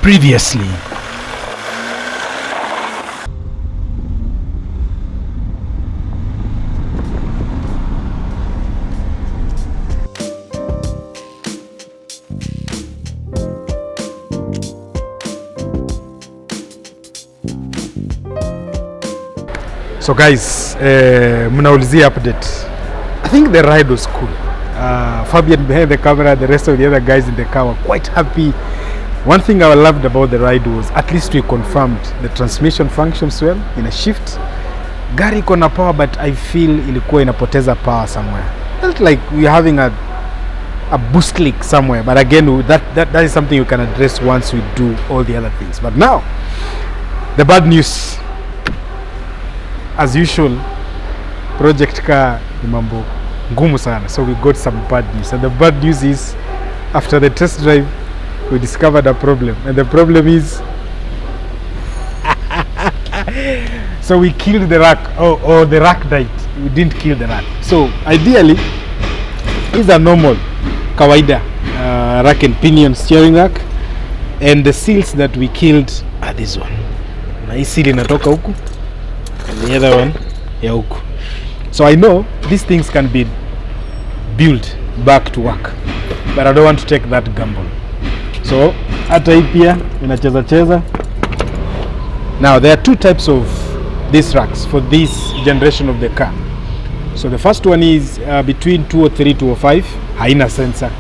Previously. So guys, mnaulizia update. I think the ride was cool. Fabian behind the camera, the rest of the other guys in the car were quite happy. One thing I loved about the ride was at least we confirmed the transmission functions well in a shift. Gari iko na power, but I feel ilikuwa inapoteza power somewhere. Felt like we're having a boost leak somewhere, but again that is something you can address once we do all the other things. But now the bad news, as usual, project car ni mambo ngumu sana, so we got some bad news. And the bad news is, after the test drive we discovered a problem, and the problem is so we killed the rack, or the rack died. We didn't kill the rack. So ideally is a normal kawaida rack and pinion steering rack, and the seals that we killed are this one. Na hii seal inatoka huku, and the other one ya huku. So I know these things can be built back to work, but I don't want to take that gamble. So hata hii pia inacheza cheza. Now there are two types of these racks for this generation of the car. So the first one is between 203 205 haina sensor.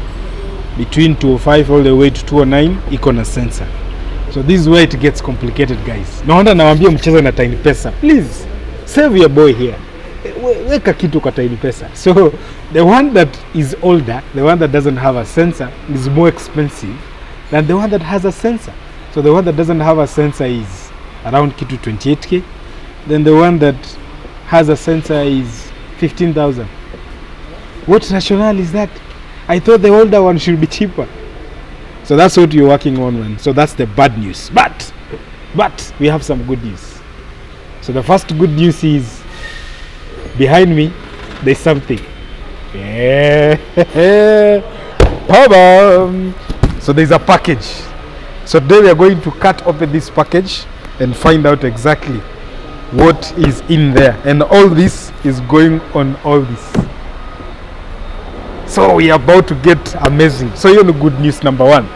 Between 205 all the way to 209 iko na sensor. So this is where it gets complicated, guys. Naona nawaambia mcheze na tiny pesa. Please save your boy here. Weka kitu kwa tiny pesa. So the one that is older, the one that doesn't have a sensor, is more expensive than the one that has a sensor. So the one that doesn't have a sensor is around kitu 28k. Then the one that has a sensor is 15,000. What rationale is that? I thought the older one should be cheaper. So that's what you're working on, man. So that's the bad news. But we have some good news. So the first good news is, behind me there's something. Yeah. So there's a package. So today we are going to cut open this package and find out exactly what is in there, and all this is going on all this. So we are about to get amazing. So you know, good news number one.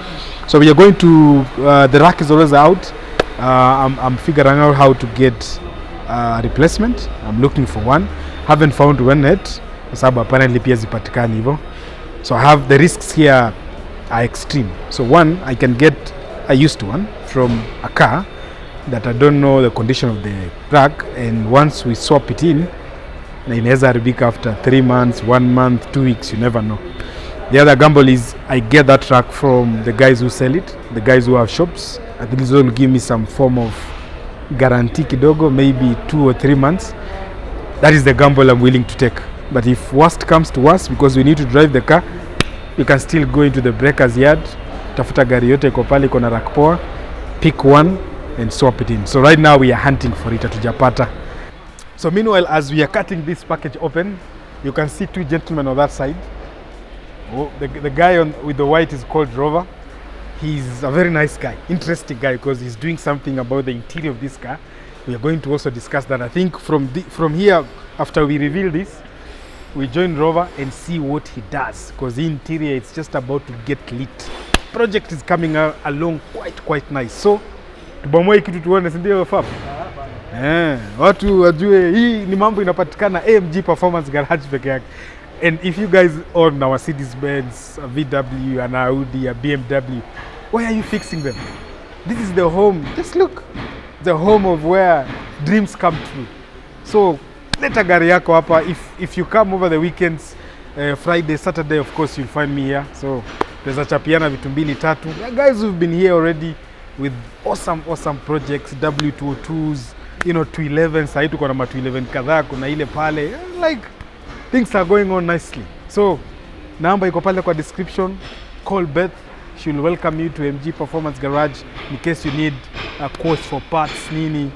So we are going to the rack is always out. I'm figuring out how to get a replacement. I'm looking for one. Haven't found one yet, kwa sababu apparently pia zipatikani hivyo. So I have the risks here are extreme. So one, I can get a used one from a car that I don't know the condition of the rack, and once we swap it in, na inaweza haribika after 3 months, 1 month, 2 weeks, you never know. The other gamble is I get that rack from the guys who sell it, the guys who have shops. At least they'll give me some form of guarantee kidogo, maybe 2 or 3 months. That is the gamble I'm willing to take. But if worst comes to worst, because we need to drive the car, you can still go into the breaker's yard, tafuta gari yote iko pale iko na rack power, pick one and swap it in. So right now we are hunting for it, hatujapata. So meanwhile, as we are cutting this package open, you can see two gentlemen on that side. Oh, the guy with the white is called Rover. He's a very nice guy, interesting guy, because he's doing something about the interior of this car. We are going to also discuss that. I think from here, after we reveal this, we join Rover and see what he does, because the interior is just about to get lit. Project is coming along quite nice. So tubomoe kitu tuone, si ndio Fab? Watu wajue hii ni mambo inapatikana AMG Performance Garage peke yake. And if you guys own a Mercedes Benz, a VW, an Audi, a BMW, why are you fixing them? This is the home. Just look, the home of where dreams come true. So leta gari yako hapa. If you come over the weekends, Friday, Saturday, of course you'll find me here. So there's a chapiana vitu mbili tatu. Guys who've been here already with awesome projects, W212s, you know, 211. Sasa tuko na ma 211 kadhaa, kuna ile pale, like things are going on nicely. So namba iko pale kwa description. Call Beth, she'll welcome you to MG Performance Garage in case you need a quote for parts nini.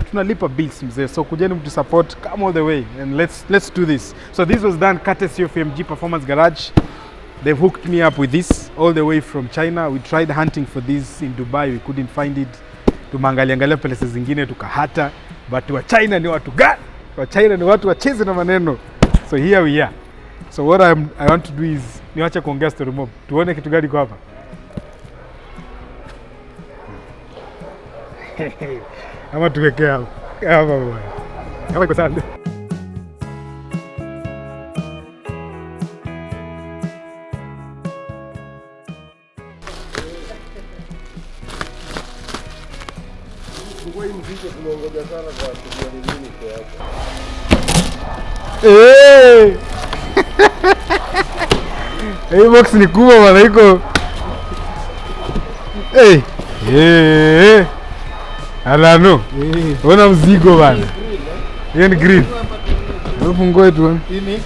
Tunalipa bills mzee, so kujeni mtu support, come all the way and let's do this. So this was done courtesy of MG Performance Garage. They've hooked me up with this all the way from China. We tried hunting for this in Dubai, we couldn't find it. Tumeangalia places zingine tukahata, but wa China ni watu gani? Wa China ni watu wacheze na maneno. So here we are. So what I want to do is niache kuongea story mob. Tuone kitu gani kwa hapa. Ama tuweke hapo. Hapa bwana. Hapa iko sana. Hey! Hey, box ni kubwa bwana iko. Hey! Hey! Alano. Ona mzigo bwana. Hiyo ni grill. Ufungue tu bwana. Ini.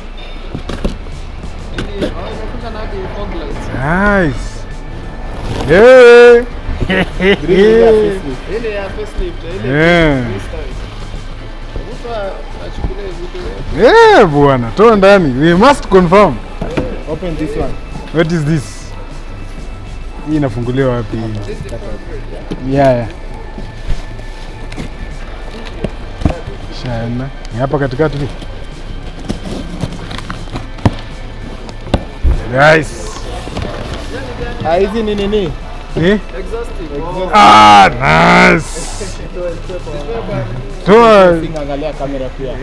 Nice. Hey! Ile ya facelift, ile bwana, toa ndani. We must confirm. Open this one. What is this? Hii inafunguliwa wapi? Yeah. Shana. Ni hapa katikati ni. Nice. Hizi ni nini? Exhaustive. Ah, nice. Toa. Angalia kamera pia.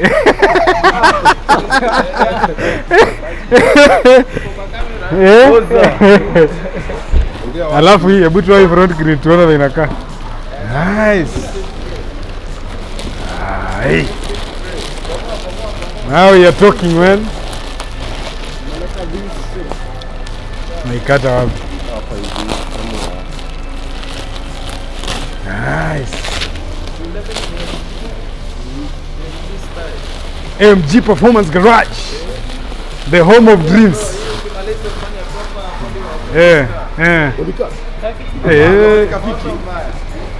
Alafu hii hebu tuwa front green tuona vile inakaa. Nice. Hey. Now you're talking, man. Naikata wapi? Nice. MG Performance Garage, the home of dreams.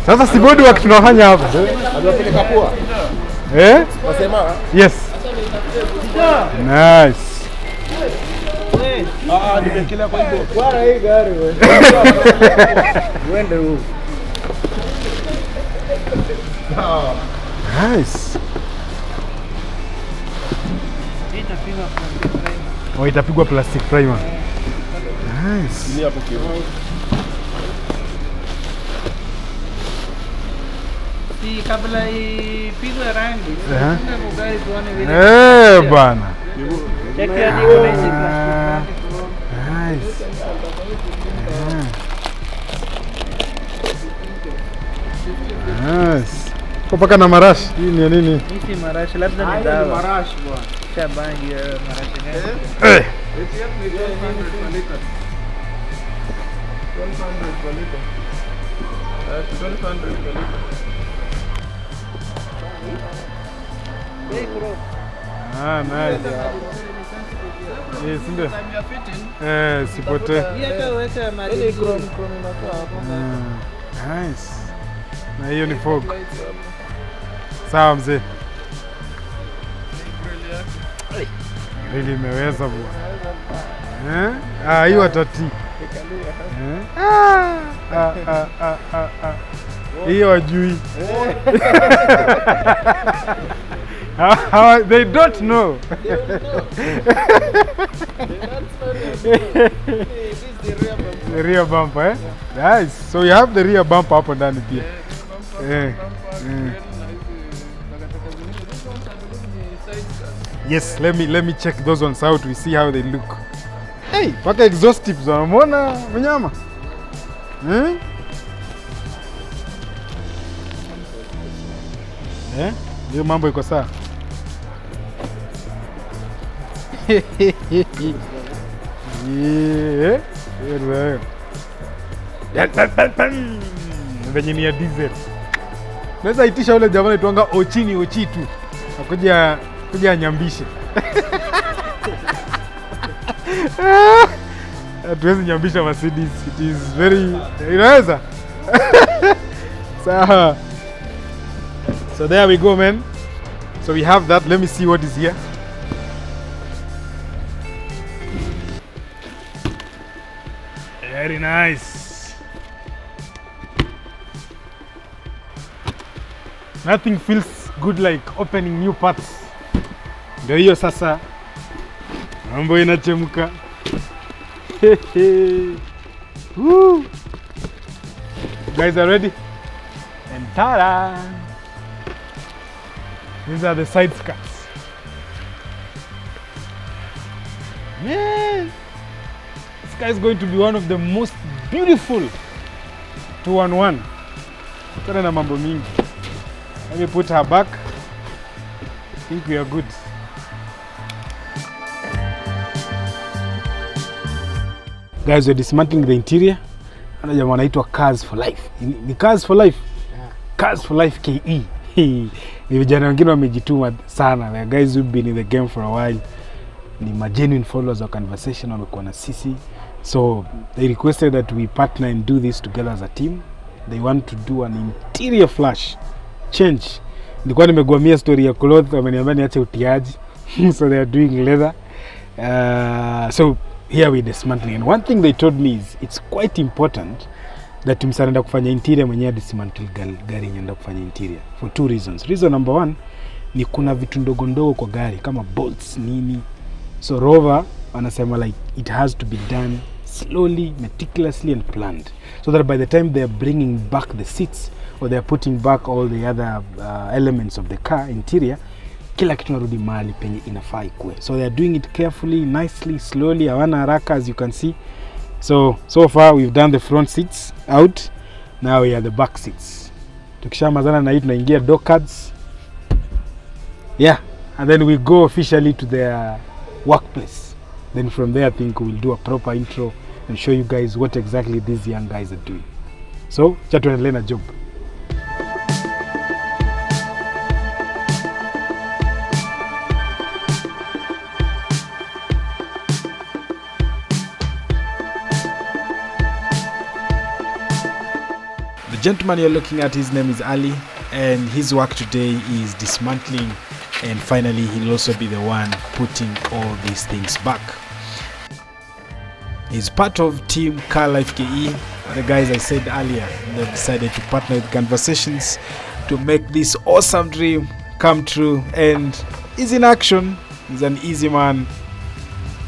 Sasa si bodi work tunafanya hapa. Anapeleka pua. Wasema? Yes. Nice. Nimekelea kwa hivyo. Bwana hii gari wewe. Uende huu. Nice. Itapigwa plastic primer. Nice. Ni hapo kio. Si kabla ipigwe rangi. Kuna gari tuone vile. Bana. Check ya niko na hizi plastic. Nice. Nice. Kupaka na marashi. Hii ni nini? Hii si marashi, labda ni dawa. Marashi bwana. Shabangi marashi gani? Eti hapo ni 1200 liter. 1200 liter. 1200 liter. Hey bro. Nice. Yes, ndio. Sipote. Yeka weka madini chrome inakaa hapo. Nice. Na hiyo ni fog. Sawa mzee. Really imeweza bwana. Hiyo atati. Hiyo wajui. They don't know. The rear bumper, eh? Nice. So you have the rear bumper hapo ndani pia. Yes, let me check those ones out. We see how they look. Hey, paka exhaust tips unamwona mnyama? Hiyo mambo iko sawa. Venye ni ya diesel. Naweza itisha ule jamani tuanga ochi tu. Kuja anyambishe. Hatuwezi nyambisha Mercedes. It is very inaweza. So there we go, man. So we have that. Let me see what is here. Very nice. Nothing feels good like opening new parts. Ndio hiyo sasa. Mambo inachemka. Woo. Guys are ready? And ta-da! These are the side skirts. Yeah. This guy is going to be one of the most beautiful 211. Tena na mambo mingi. Let me put her back. I think we are good. Guys, we're dismantling the interior. Ana jamaa anaitwa Cars for Life. Ni Cars for Life? Yeah. Cars for Life KE. Ni vijana wengine wamejituma sana. The guys who've been in the game for a while. Ni genuine followers of Conversation, wamekuwa na sisi. So they requested that we partner and do this together as a team. They want to do an interior flash change. Nilikuwa nimegwamia story ya cloth, wameniambia niache utiaji. So they are doing leather. So here we dismantling. And one thing they told me is it's quite important that msanaenda kufanya interior mwenyewe dismantle gari nyenda kufanya interior for two reasons. Reason number one ni kuna vitu ndogo ndogo kwa gari kama bolts nini. So Rover anasema like it has to be done slowly, meticulously and planned, so that by the time they are bringing back the seats or they are putting back all the other elements of the car interior, kila kitu narudi mahali penye inafaa ikuwe. So they are doing it carefully, nicely, slowly, hawana haraka as you can see. So far we've done the front seats out. Now we are the back seats. Tukishamazana na hii tunaingia door cards. Yeah, and then we go officially to their workplace. Then from there I think we'll do a proper intro and show you guys what exactly these young guys are doing. So, tuendelee na job. The gentleman you're looking at, his name is Ali, and his work today is dismantling, and finally he'll also be the one putting all these things back. He's part of Team Car Life KE. The guys I said earlier, they've decided to partner with Conversations to make this awesome dream come true, and he's in action. He's an easy man.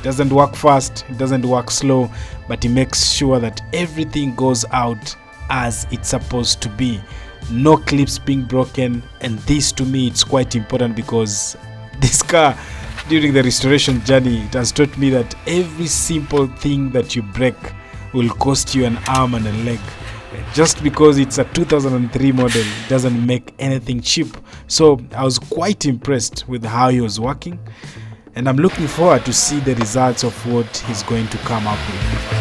Doesn't work fast, doesn't work slow, but he makes sure that everything goes out as it's supposed to be. No clips being broken, and this to me it's quite important because this car during the restoration journey, it has taught me that every simple thing that you break will cost you an arm and a leg. Just because it's a 2003 model doesn't make anything cheap. So I was quite impressed with how he was working, and I'm looking forward to see the results of what he's going to come up with.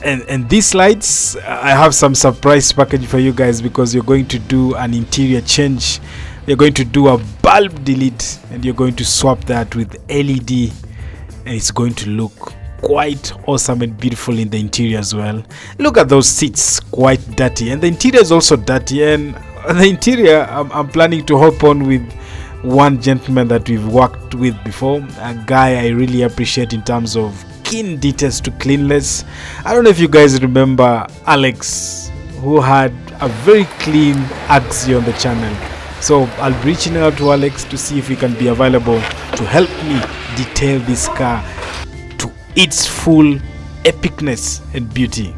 And these slides, I have some surprise package for you guys because you're going to do an interior change. You're going to do a bulb delete, and you're going to swap that with LED, and it's going to look quite awesome and beautiful in the interior as well. Look at those seats, quite dirty, and the interior is also dirty. And the interior, I'm planning to hop on with one gentleman that we've worked with before, a guy I really appreciate in terms of keen details to cleanliness. I don't know if you guys remember Alex, who had a very clean Axie on the channel. So I'll be reaching out to Alex to see if he can be available to help me detail this car to its full epicness and beauty.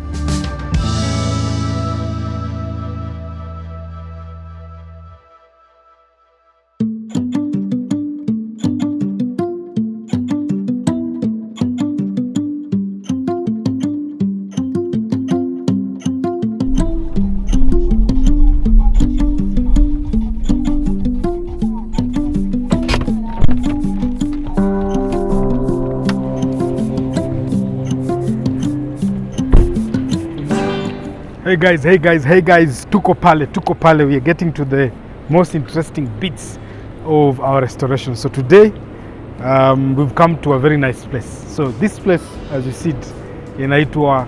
Hey guys, tuko pale. We are getting to the most interesting bits of our restoration. So today, we've come to a very nice place. So this place, as you see it, inaitwa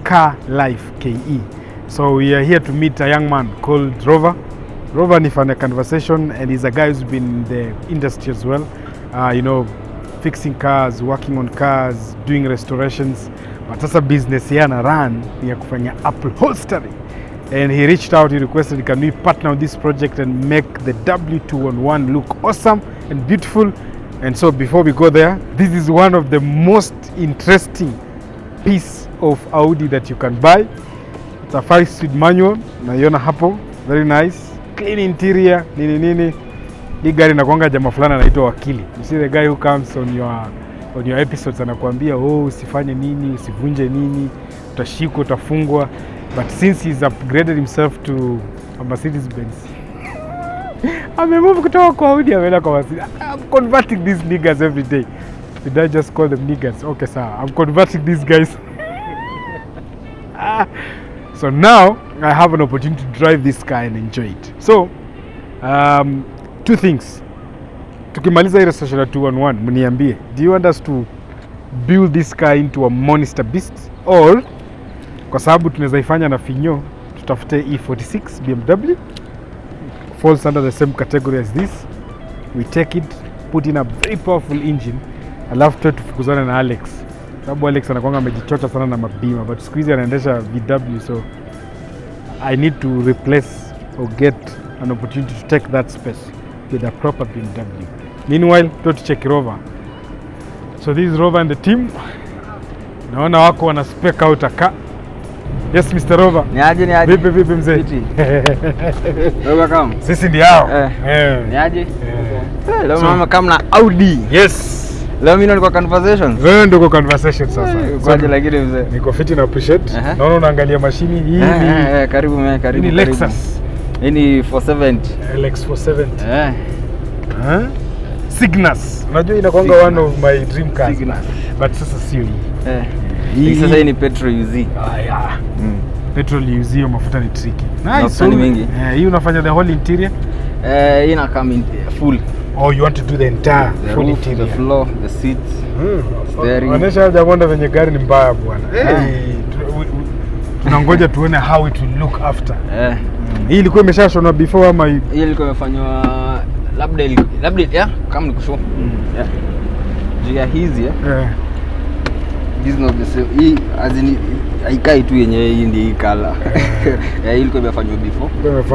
Car Life KE. So we are here to meet a young man called Rover. Rover ni fan Conversation, and he's a guy who's been in the industry as well. You know, fixing cars, working on cars, doing restorations. But sasa business yana run ni ya kufanya upholstery. And he reached out, he requested, can we partner on this project and make the W211 look awesome and beautiful? And so before we go there, this is one of the most interesting piece of Audi that you can buy. It's a 5-speed manual, naiona hapo, very nice, clean interior, nini. Hii gari inakuanga jamaa fulani anaitwa wakili. You see the guy who comes on your episodes anakuambia, oh, usifanye nini, usivunje nini, utashikwa, utafungwa. But since he's upgraded himself to a Mercedes Benz, amemove kutoka kwa Audi ameenda kwa Mercedes. I'm converting these niggas every day. Did I just call them niggas? Okay, sir. I'm converting these guys. So now I have an opportunity to drive this car and enjoy it. So, two things. Tukimaliza ile session ya 211, mniambie, do you want us to build this car into a monster beast, or kwa sababu tunaweza ifanya na finyo tutafute E46 BMW falls under the same category as this, we take it, put in a very powerful engine, alafu tufukuzane na Alex, sababu Alex anakuanga amejichocha sana na mabima, but siku hizi anaendesha VW, so I need to replace or get an opportunity to take that space with a proper BMW. Meanwhile, to check Rover. So this is Rover and the team. Naona wako wana spec out a car. Yes, Mr. Rover. Niaje. Vipi mzee? Rover kama. Sisi ndio hao. Niaje? Leo mama kama na Audi. Yes. Leo mimi niko Conversations. Wewe ndio uko Conversation sasa. Kwaje lakini mzee? Niko fit na appreciate. Naona unaangalia mashini hii. Karibu. Ni Lexus. Hii ni 470. LX 470. Cygnus. Unajua inakuanga one of my dream cars. Cygnus. But sasa sio hii. Hii sasa hii ni petrol UZ. Yeah. Petrol UZ mafuta ni tricky. Nice. So mingi. Hii unafanya the whole interior? Hii ina come in full. Oh, you want to do the entire full roof, interior? The floor, the seats. Steering. Onesha jamonda venye gari ni mbaya bwana. Tunangoja tuone how it will look after. Hii ilikuwa imeshashonwa before ama hii ilikuwa imefanywa labda kama nikushow. Juu ya hizi this is not the same. Hii azini haikai tu yenye hii ndio hii color. Hii ilikuwa imefanywa before.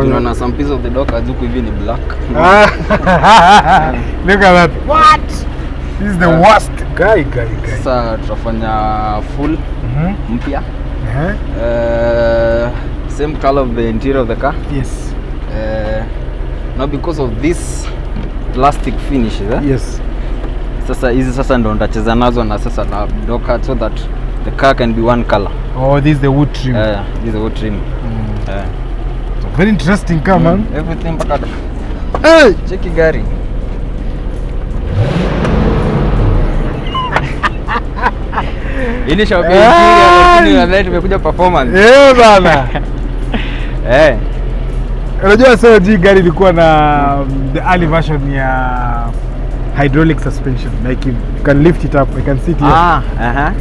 Tunaona some piece of the dock azuku hivi ni black. Look at that. What? This is the worst guy. Sasa tutafanya full mpya. Same color of the interior of the car. Yes. Now because of this plastic finish, yes. Sasa hizi sasa ndo ndacheza nazo na sasa na doka so that the car can be one color. Oh, this is the wood trim. This is the wood trim. So very interesting car, man. Everything mpaka. Hey, cheki gari. Ini shopping interior lakini nadhani tumekuja performance. Bana. Unajua sasa gari ilikuwa na the early version ya hydraulic suspension, like you can lift it up, you can sit here.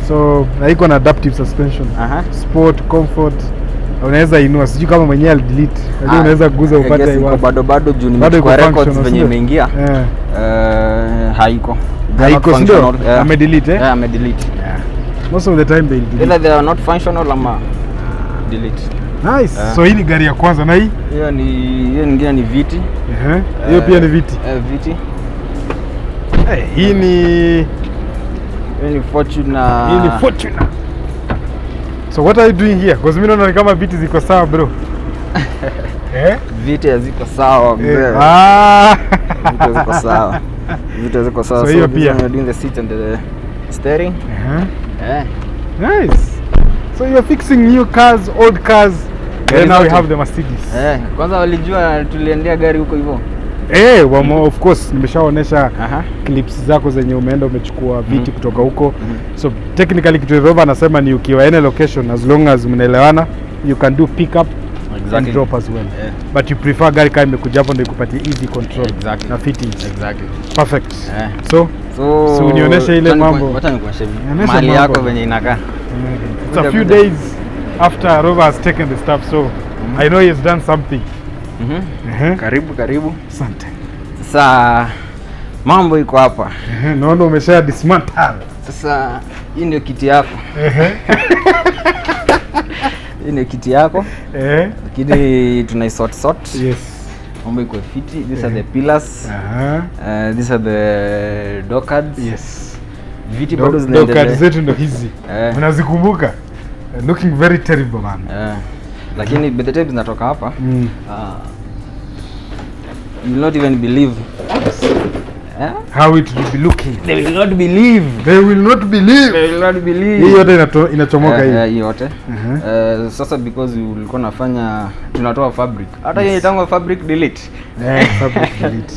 So haiko na adaptive suspension. Sport, comfort, unaweza inua, sijui kama mwenyewe al delete. Unajua unaweza kuguza upate hiyo. Bado juu nimechukua records venye imeingia. Haiko ndio ame delete ame delete. Most of the time they delete. Either they are not functional ama delete. Nice. So hii ni gari ya kwanza na hii? Hiyo nyingine ni viti. Hiyo pia ni viti. Viti. Hii ni Fortuner. Hii ni Fortuner. So what are you doing here? Because mimi naona kama viti ziko sawa bro. Viti ziko sawa mzee. Viti ziko sawa. Viti ziko sawa. So hiyo pia doing the seat and the steering. Nice. So you're fixing new cars, old cars. And now we have the Mercedes. Kwanza walijua tuliendea gari huko hivyo. Of course nimeshaonesha clips zako zenye umeenda umechukua viti kutoka huko. So technically kitu Rover anasema ni ukiwa any location, as long as mnaelewana, you can do pick up and drop as well. But you prefer gari kama imekuja hapo ndio ikupatie easy control na fittings. Perfect. So unionyeshe ile mambo. Hata nikuonyeshe mali yako venye inakaa. It's a few days after Rover has taken the stuff, so I know he has done something. Karibu. Asante. Sasa mambo iko hapa. Naona umesha dismantle. Sasa hii ndio kiti yako. Hii ndio kiti yako. Lakini tunaisort. Yes. Mambo iko fiti. These are the pillars. These are the door cards. Yes. Viti bado zinaendelea. Door cards zetu ndo hizi. Unazikumbuka? Looking very terrible, man. Lakini by the time zinatoka hapa, you will not even believe how it will be looking. They will not believe. Hii yote inachomoka hii. Hii yote. Sasa because ulikuwa nafanya tunatoa fabric. Hata hiyo inaitwa fabric delete. Fabric delete.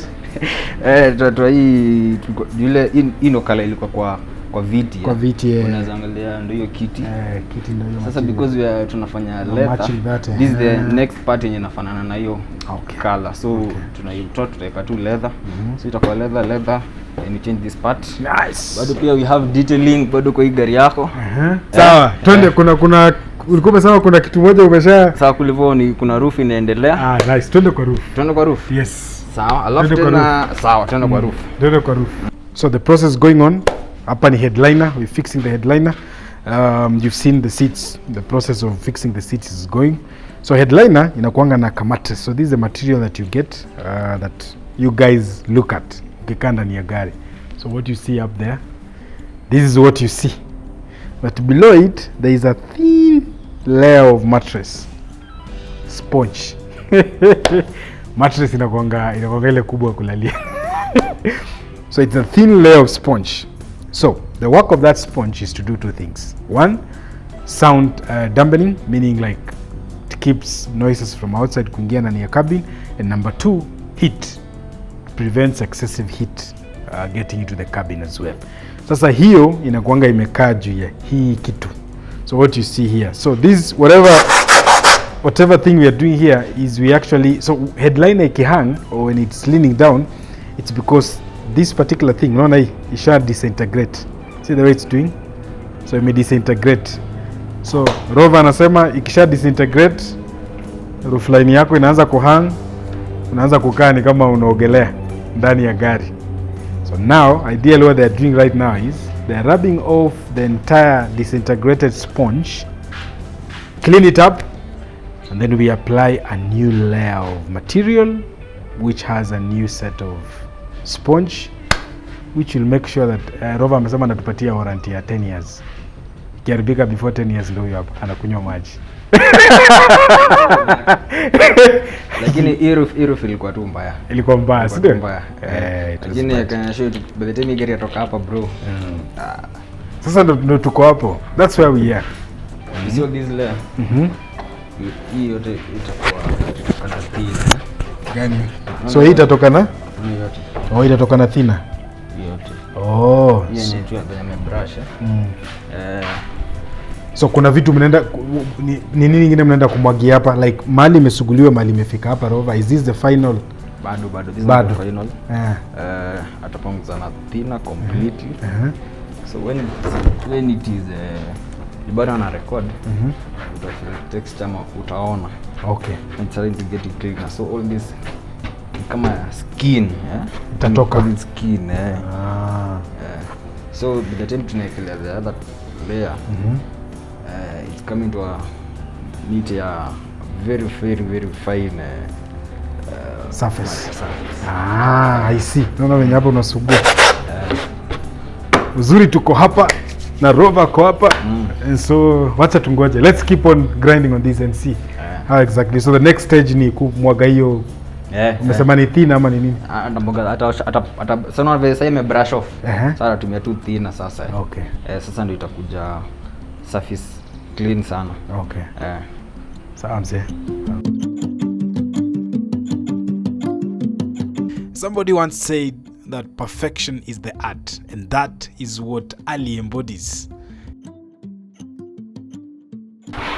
Tunatoa hii ile ino kala ilikuwa kwa viti. Kwa viti. Unaweza angalia ndio hiyo kiti. Kiti ndio hiyo. Sasa because tunafanya leather. This is the next part yenye inafanana na hiyo color. So tunaitoa tutaweka tu leather. So itakuwa leather and you change this part. Nice. Bado pia we have detailing bado kwa hii gari yako. Sawa. Twende kuna ulikuwa umesema kuna kitu moja umesha. Sawa kulivyo ni kuna roof inaendelea. Nice. Twende kwa roof. Yes. Sawa. Alafu tena sawa twende kwa roof. Twende kwa roof. So the process going on. Hapa ni headliner. We're fixing the headliner. You've seen the seats. The process of fixing the seats is going. So headliner inakuanga na mattress. So this is the material that you get that you guys look at ukikaa ndani ya gari. So what you see up there, this is what you see. But below it there is a thin layer of mattress. Sponge. Mattress inakuanga ile kubwa kulalia. So it's a thin layer of sponge. So the work of that sponge is to do two things. One, sound dampening, meaning like it keeps noises from outside kuingia ndani ya cabin, and number two, heat, prevents excessive heat getting into the cabin as well. Sasa hiyo inakuanga imekaa juu ya hii kitu. So what you see here, so this whatever thing we are doing here is we actually, so headliner ikihang or when it's leaning down, it's because this particular thing, unaona hii isha disintegrate. See the way it's doing? So ime disintegrate. So Rover anasema ikisha disintegrate, roofline yako inaanza kuhang, unaanza kukaa ni kama unaogelea ndani ya gari. So now ideally what they are doing right now is they are rubbing off the entire disintegrated sponge, clean it up, and then we apply a new layer of material which has a new set of sponge which will make sure that Rover amesema anatupatia warranty ya 10 years. Ikiharibika before 10 years ndio huyo hapa anakunywa maji. Lakini hii roof ilikuwa tu mbaya. Ilikuwa mbaya, si ndio? Lakini akanyesha by the time gari atoka hapa bro. Sasa ndo tuko hapo. That's where we are. Sio this layer. Hii yote itakuwa na thinner. Gani? So hii itatokana? Yote. Oh, itatokana thinner. Yote. Oh. Hii ni tu ya brush. So kuna vitu mnaenda ni nini nyingine mnaenda kumwagia hapa, like mali imesuguliwa, mali imefika hapa Rover, is this the final? Bado this is the final. Atapunguza na thinner completely. So when it is bado ana record, text ama utaona. Okay. It's trying to get it cleaner. So all this kama skin, itatoka skin. So by the time tunaekelea the other layer, it's coming to a neat very fine surface. I see. Naona wenye hapo unasugua. Uzuri tuko hapa na Rover ko hapa. And so wacha tungoje. Let's keep on grinding on this and see how exactly. So the next stage ni kumwaga hiyo. Umesema ni thinner ama ni nini? Ata sana vile sasa brush off. Sasa tumia tu thinner sasa. Okay. Sasa ndio itakuja surface clean sana. Okay. Sawa mzee. Somebody once said that perfection is the art, and that is what Ali embodies.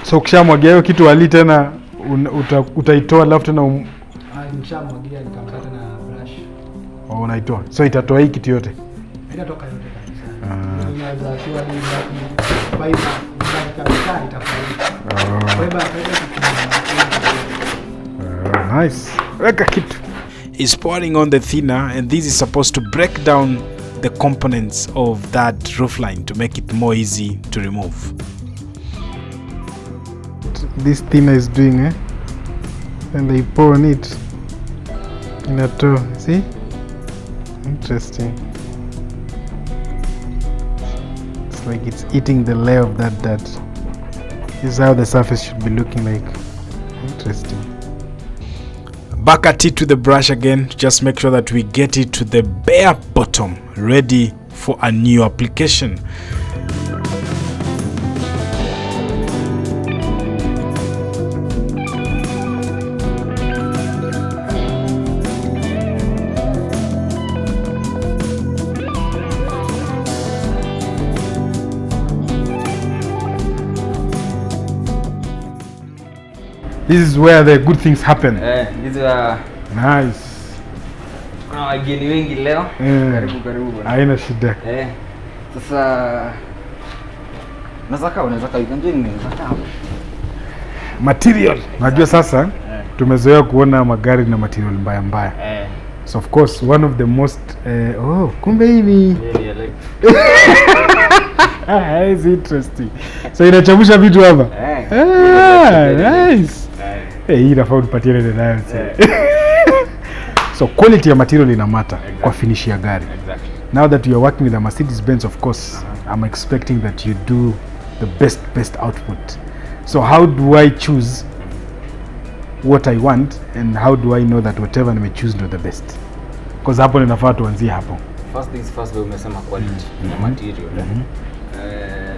So ukishamwagia hiyo kitu Ali tena utaitoa alafu tena nishamwagia nikamkata na brush. Unaitoa. So itatoa hii kitu yote. Itatoka yote kabisa. Inaweza kuwa ni fiber kabisa itafanya. Nice. Weka kitu. Is pouring on the thinner, and this is supposed to break down the components of that roof line to make it more easy to remove. This thinner is doing, and they pour on it in a toe. See? Interesting. It's like it's eating the layer of that dirt. This is how the surface should be looking like. Interesting. Back at it with the brush again. Just make sure that we get it to the bare bottom, ready for a new application. This is where the good things happen. These are Nice. kuna wageni wengi leo. Karibu bwana. Haina shida. Sasa unaweza Material. Najua sasa tumezoea kuona magari na material mbaya mbaya. So of course one of the most kumbe hivi. It's interesting. So inachamusha vitu hapa. Nice. Hii inafaa tupatie ile nayo. So quality ya material ina matter kwa finish ya gari. Now that you are working with a Mercedes Benz, of course, I'm expecting that you do the best output. So how do I choose what I want, and how do I know that whatever I may choose is the best? Because hapo ninafaa tuanzie hapo. First things first, we umesema quality ya material.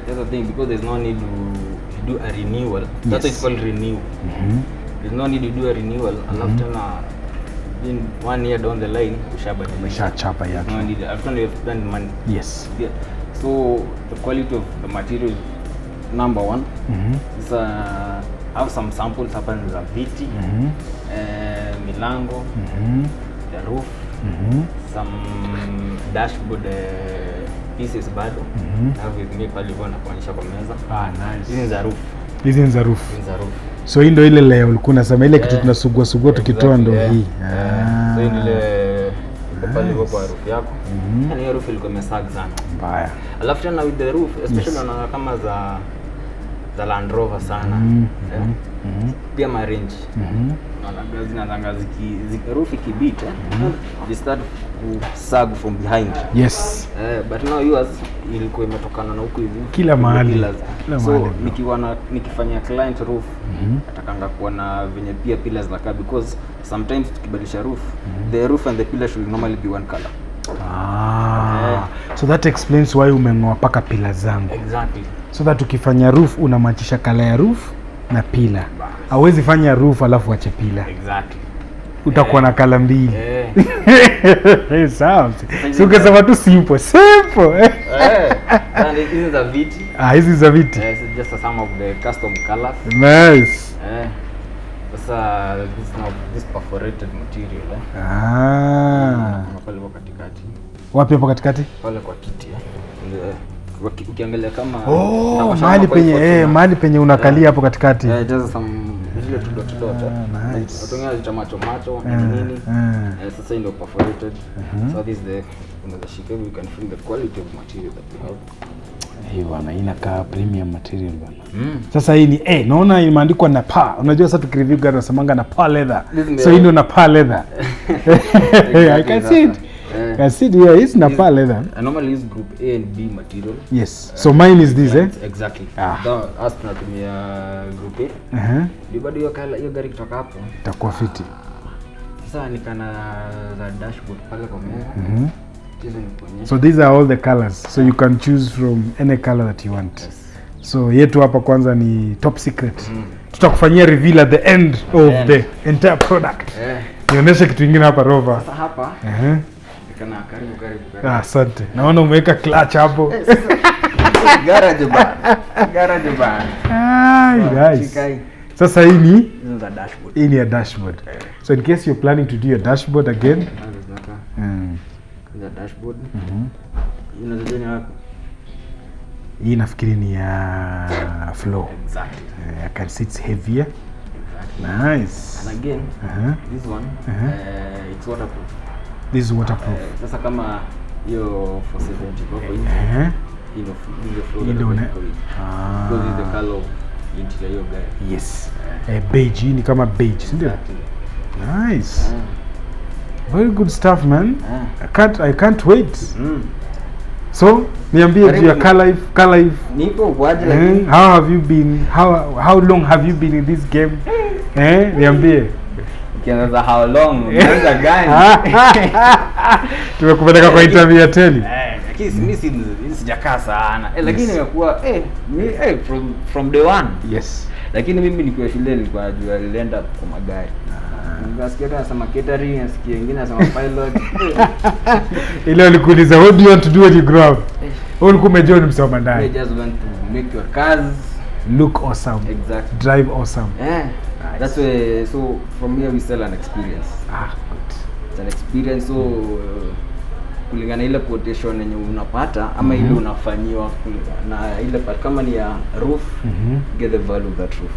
The other thing, because there's no need to do a renewal. That's why it's called renew. There's no need to do a renewal. Alafu tena in 1 year down the line Umesha chapa yake. no need. After you have spent money. Yes. Yeah. So the quality of the material, number one, is have some samples hapa za viti, milango, the roof, some dashboard pieces bado. Have with me pale bwana kuonyesha kwa meza. Nice. This is the roof. This is the roof. This is the roof. So hii ndio ile layer ulikuwa unasema ile kitu tunasugua tukitoa ndio hii. So ile pale kwa roof yako. Na hiyo roof ilikuwa imesag sana. Mbaya. Alafu tena with the roof, especially unaona kama za Land Rover sana. Pia ma range. Unaona zinazanga roof ikibita, they start to sag from behind. Yes. But now yours ilikuwa imetokana na huku hivi kila mahali. So nikifanya client roof atakanga kuwa na venye pia pillars zinakaa, because sometimes tukibadilisha roof, the roof and the pillar should normally be one color. So that explains why umeng'oa paka pillars zangu. Exactly. So that ukifanya roof unamachisha color ya roof na pillar. Hauwezi fanya roof alafu ache pillar. Exactly. Utakuwa na kala mbili. Sawa. So ukisema tu simple. And this is a viti. Hizi za viti. Yes, just some of the custom colors. Nice. This perforated material. Pale katikati. Wapi hapo katikati? Pale kwa kiti. Ukiangalia kama mahali penye unakalia hapo katikati. Just some zile tudot. Nice. Utonga zita macho nini. Sasa ndio perforated. So this is the shika, you can feel the quality of material that we have. Hii bwana inakaa premium material bwana. Sasa hii ni naona imeandikwa na pa. Unajua sasa tukireview gari nasemanga na pa leather. So hii ndio na pa leather. I can see it. I see it here. It's na pa leather. I normally use group A and B material. Yes. So mine is this Exactly. As tunatumia group A. Ndio bado hiyo gari kutoka hapo itakuwa fiti. Sasa nikana za dashboard pale kwa meza. So these are all the colors, so you can choose from any color that you want. So yetu hapa kwanza ni top secret. Tutakufanyia reveal at the end of the entire product. Nionyeshe kitu kingine hapa Rover. Sasa hapa kana karibu. Asante. Naona umeweka clutch hapo. Garage bar. Nice. Sasa hii ni dashboard. Hii ni a dashboard. So in case you're planning to do your dashboard again, the dashboard. Unazojeni hapo. Hii nafikiri ni ya floor. Exactly. I can see it's heavier. Nice. And again, this one, it's waterproof. This is waterproof. Sasa kama hiyo 470 kwa hiyo hilo floor Hilo because ah. it's the color of interior hiyo gari. Yes. Beige, ni kama beige, si ndio? Exactly. Nice. Very good stuff, man. I can't wait. So, niambie juu ya car life. Nipo kwaje lakini How have you been? How long have you been in this game? Niambie. Kianza how long? Mwanza gani? Tumekupeleka kwa interview ya Teli. Lakini mimi sijakaa sana. Lakini nimekuwa from day one. Yes. Lakini mimi nikiwa shule nilikuwa najua nilienda kwa magari. Nasikia nasema catering, nasikia wengine nasema pilot. Ile alikuuliza what do you want to do when you grow up? Wewe ulikuwa umejua ni msoma ndani. I just want to make your cars look awesome. Exactly. Drive awesome. Nice. That's why, so from here we sell an experience. Good. It's an experience, so kulingana ile quotation yenye unapata ama ile unafanyiwa na ile part kama ni ya roof, get the value of that roof.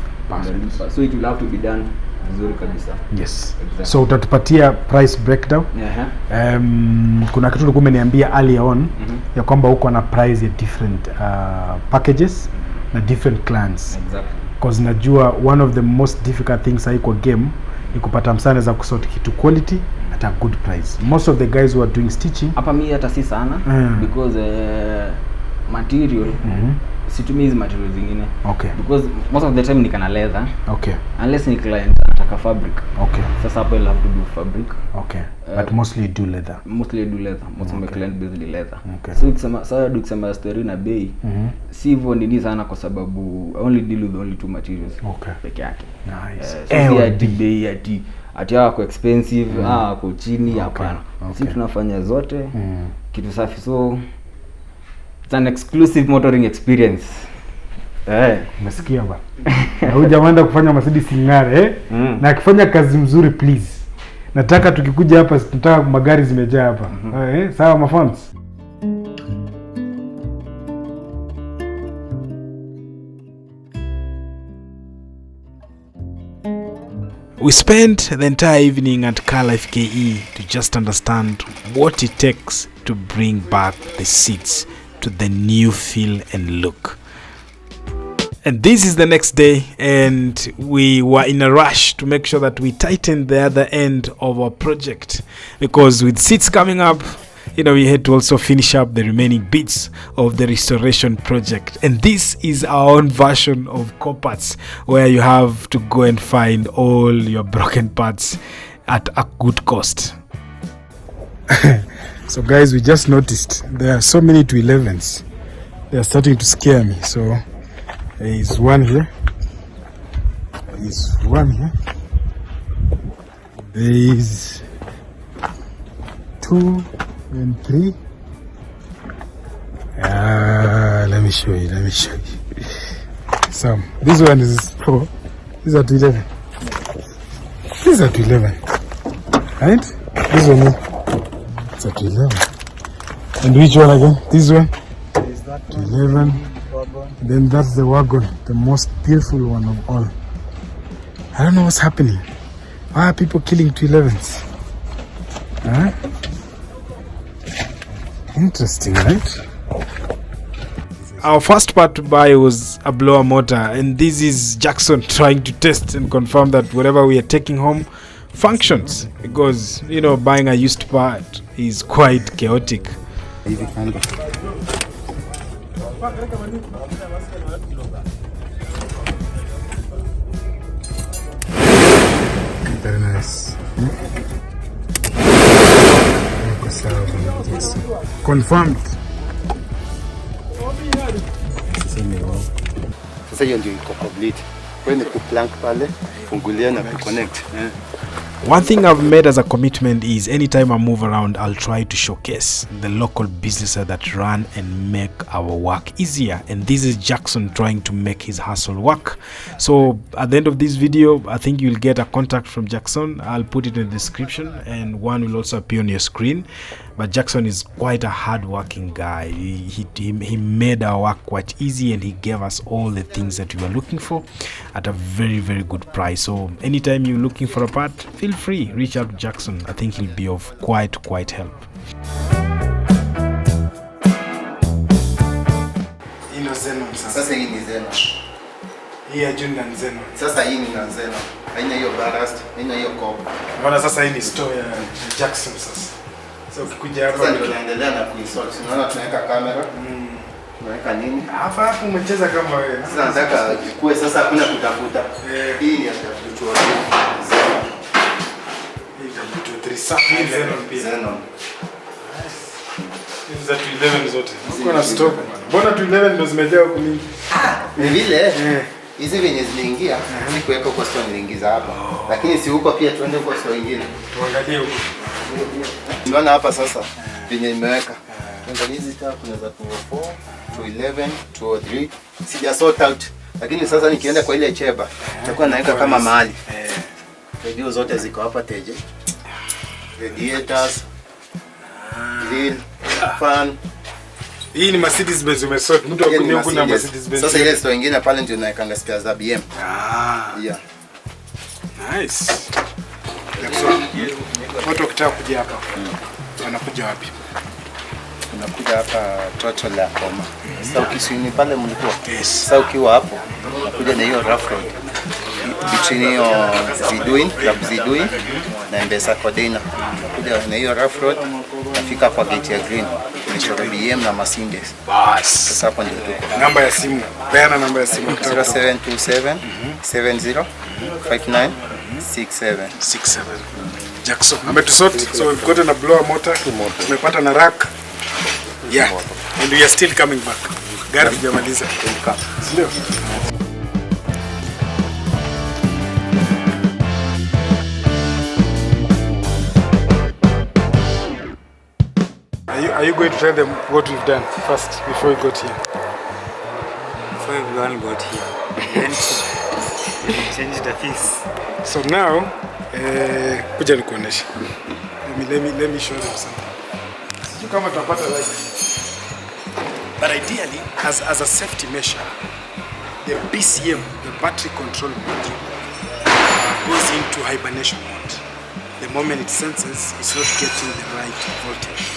So it will have to be done vizuri kabisa. Yes. Exactly. So utatupatia price breakdown. Kuna kitu ulikuwa umeniambia earlier on ya kwamba uko na price ya different packages na different clients. Exactly. Because najua one of the most difficult things kwa game ni kupata msane za kusort kitu quality at a good price. Most of the guys who are doing stitching hapa mimi hata si sana because material situmii hizi material zingine. Okay. Because most of the time nikana leather. Okay. Unless ni client anataka fabric. Okay. Sasa hapo I'll have to do fabric. Okay. But mostly do leather. Mostly I do leather. Most of my client basically leather. Okay. So ukisema story na bei, si hivyo nini sana kwa sababu I only deal with only two materials. Okay. Peke yake. Nice. So ati bei ati wako expensive, wako chini hapana. Sisi tunafanya zote kitu safi, so it's an exclusive motoring experience. Umesikia ba? Na huyu jamaa anaenda kufanya Mercedes ngare na akifanya kazi mzuri please. Nataka tukikuja hapa tunataka magari zimejaa hapa. Sawa mafans? We spent the entire evening at Car Life KE to just understand what it takes to bring back the seats to the new feel and look. And this is the next day, and we were in a rush to make sure that we tightened the other end of our project, because with seats coming up, we had to also finish up the remaining bits of the restoration project. And this is our own version of Coparts, where you have to go and find all your broken parts at a good cost. So guys, we just noticed there are so many 211s. They are starting to scare me. So there is one here. There is one here. There is 2 and 3. Let me show you. So this one is 4. These are 211. These are 211. Right? This one is a 211. And which one again? This one? 211. Then that's the wagon, the most beautiful one of all. I don't know what's happening. Why are people killing 211s? Interesting, right? Our first part to buy was a blower motor, and this is Jackson trying to test and confirm that whatever we are taking home functions, because buying a used part is quite chaotic. Very nice. Confirmed. Sasa hiyo ndio iko complete. When ku plank pale, fungulia na ku connect. One thing I've made as a commitment is anytime I move around, I'll try to showcase the local businesses that run and make our work easier. And this is Jackson trying to make his hustle work. So at the end of this video, I think you'll get a contact from Jackson. I'll put it in the description, and one will also appear on your screen. but Jackson is quite a hard-working guy. He made our work quite easy, and he gave us all the things that we were looking for at a very, very good price. So anytime you're looking for a part, feel free, reach out to Jackson. I think he'll be of quite help. Sasa hii ni Xenon. Hii ya Junior ni Xenon. Sasa hii ni na Xenon. Haina hiyo ballast, haina hiyo copper. Unaona sasa hii ni store ya Jackson sasa. So ukikuja hapa sasa ndio naendelea na kuinstall. Unaona tunaweka kamera. Tunaweka nini? Hapo umecheza kama wewe. Sasa nataka ikue sasa hakuna kutafuta. Hii ni ya W211. Xenon. Hii W211 safi Xenon pia. Xenon. Hizi za 211 zote. Uko na stock. Mbona 211 ndo zimejaa huko mingi? Ni vile hizi venye zinaingia si kuweka kwa store niliingiza hapa. Lakini si huko pia tuende kwa store nyingine. Tuangalie huko. Unaona hapa sasa venye nimeweka. Angalia hizi taa kuna za 204, 211, 203. Sija sort out. Lakini sasa nikienda kwa ile cheba nitakuwa naweka kama mahali. Radio zote ziko hapa teje. Radiators. Grill, fan. Hii ni Mercedes Benz umesort. Mtu akuni huko na Mercedes Benz. Sasa ile store nyingine pale ndio naekanga speakers za BM. Yeah. Nice. Watu wakitaka kuja hapa. Wanakuja wapi? Unakuja hapa total la koma. Sasa ukiswini pale mlikuwa. Sasa ukiwa hapo unakuja na hiyo rough road. Between hiyo Ziduin, Club Ziduin na Mbesa Kodena. Unakuja na hiyo rough road nafika kwa gate ya green. Nimechora BM na Mercedes. Bas. Sasa hapo ndio tuko. Namba ya simu. Peana namba ya simu. 0727 70 59 67. Jackson. Ametusort. So we've gotten a blower motor. Tumepata na rack. Yeah. And we are still coming back. Gari hujamaliza. Ndio. Are you going to tell them what we've done first before we got here? Before everyone got here, we changed the piece. So now, kuja nikuoneshe. Let me show them something. Sijui kama tutapata like. But ideally, as a safety measure, the BCM, the battery control module, goes into hibernation mode. The moment it senses it's not getting the right voltage.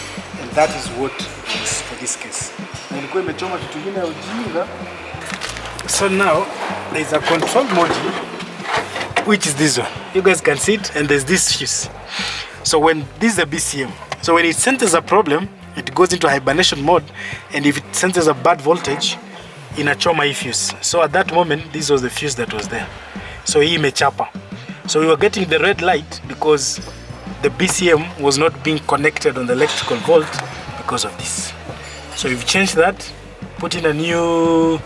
And that is what is for this case. So now there is a control module, which is this one. You guys can see it, and there's this fuse. So when this is a BCM, so when it senses a problem, it goes into hibernation mode, and if it senses a bad voltage, inachoma hii fuse. So at that moment, this was the fuse that was there. So hii imechapa. So we were getting the red light because the BCM was not being connected on the electrical volt because of this. So we've changed that, put in a new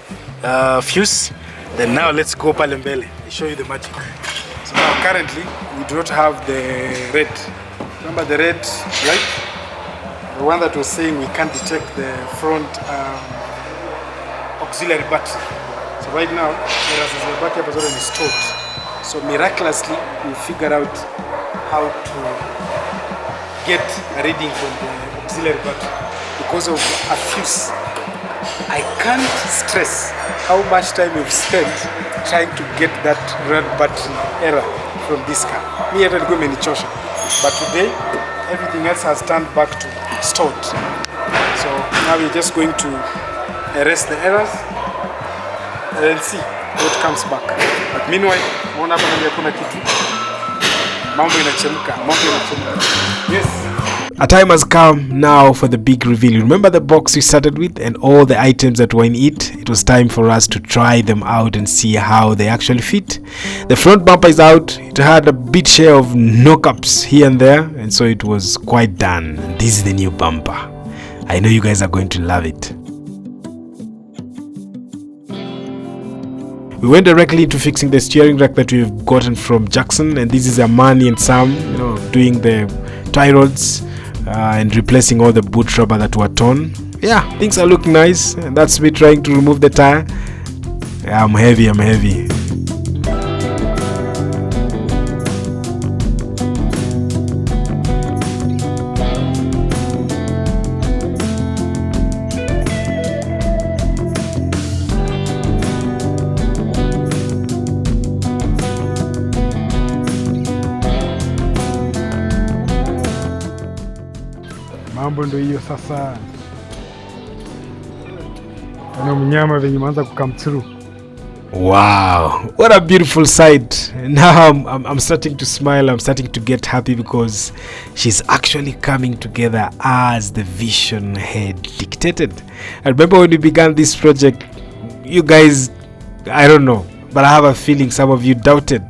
fuse. Then now let's go pale mbele. I'll show you the magic. So now currently we do not have the red. Remember the red light? The one that was saying we can't detect the front auxiliary battery. So right now there is a battery that is already stored. So miraculously we figured out how to get a reading from the auxiliary battery because of a fuse. I can't stress how much time we've spent trying to get that red battery error from this car. Me hata nilikuwa imenichosha. But today everything else has turned back to stored. So now we're just going to erase the errors and see what comes back. But meanwhile, unaona hapa ndio kuna kitu. Mambo inachemka. Yes. A time has come now for the big reveal. Remember the box we started with and all the items that were in it? It was time for us to try them out and see how they actually fit. The front bumper is out. It had a bit share of knock-ups here and there, and so it was quite done. This is the new bumper. I know you guys are going to love it. We went directly into fixing the steering rack that we've gotten from Jackson, and this is Amani and Sam, doing the tie rods and replacing all the boot rubber that were torn. Yeah, things are looking nice, and that's me trying to remove the tire. Yeah, I'm heavy. Mambo ndio hiyo sasa. Ana mnyama venye manza ku come through. Wow, what a beautiful sight. Now I'm starting to smile, I'm starting to get happy because she's actually coming together as the vision had dictated. I remember when we began this project, you guys, I don't know, but I have a feeling some of you doubted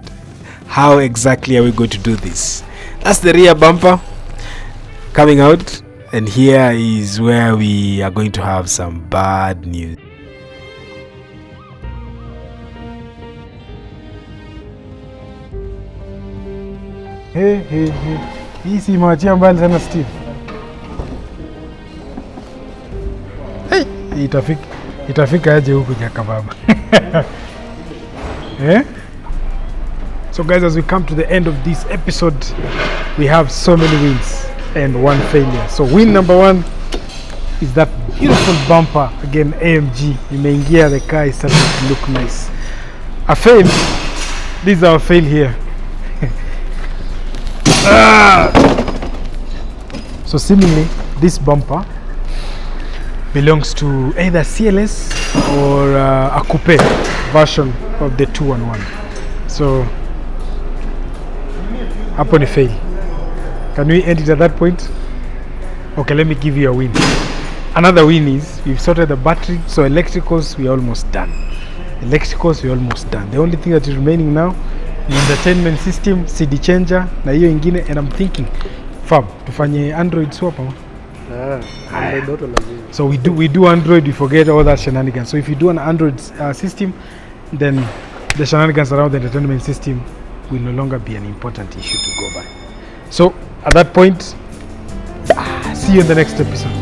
how exactly are we going to do this. That's the rear bumper coming out, and here is where we are going to have some bad news. Hey. Hii si imewachia mbali sana Steve. Hey, itafika aje huku jaka baba. Eh? So guys, as we come to the end of this episode, we have so many wins and one failure. So win number 1 is that beautiful bumper. Again, AMG. Imeingia, the car is starting to look nice. A fail. This is our fail here. So seemingly this bumper belongs to either CLS or a coupe version of the 211. So hapo ni fail. Can we end it at that point? Okay, let me give you a win. Another win is we've sorted the battery, so electricals we're almost done. The only thing that is remaining now is entertainment system, CD changer na hiyo ingine, and I'm thinking Fab, tufanye Android swap. Android auto lazima. So we do Android, we forget all that shenanigans. So if you do an Android system, then the shenanigans around the entertainment system will no longer be an important issue to go by. So at that point, see you in the next episode.